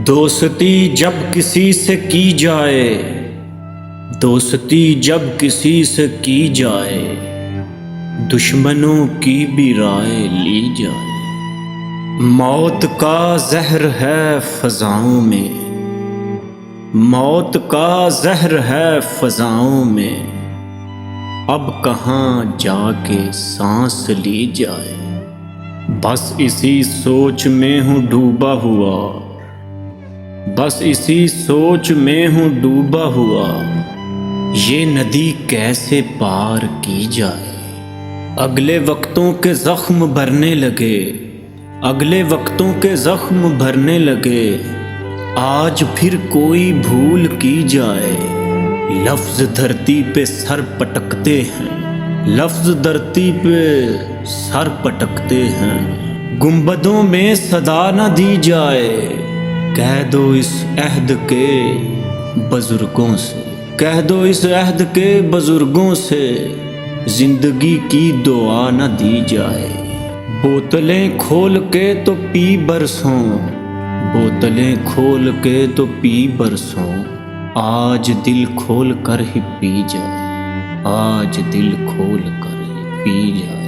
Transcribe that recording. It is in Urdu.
دوستی جب کسی سے کی جائے، دوستی جب کسی سے کی جائے، دشمنوں کی بھی رائے لی جائے۔ موت کا زہر ہے فضاؤں میں، موت کا زہر ہے فضاؤں میں، اب کہاں جا کے سانس لی جائے۔ بس اسی سوچ میں ہوں ڈوبا ہوا، بس اسی سوچ میں ہوں ڈوبا ہوا، یہ ندی کیسے پار کی جائے۔ اگلے وقتوں کے زخم بھرنے لگے، اگلے وقتوں کے زخم بھرنے لگے، آج پھر کوئی بھول کی جائے۔ لفظ دھرتی پہ سر پٹکتے ہیں، لفظ دھرتی پہ سر پٹکتے ہیں، گنبدوں میں صدا نہ دی جائے۔ کہہ دو اس عہد کے بزرگوں سے، کہہ دو اس عہد کے بزرگوں سے، زندگی کی دعا نہ دی جائے۔ بوتلیں کھول کے تو پی برسوں، بوتلیں کھول کے تو پی برسوں، آج دل کھول کر ہی پی جائے، آج دل کھول کر ہی پی جائے۔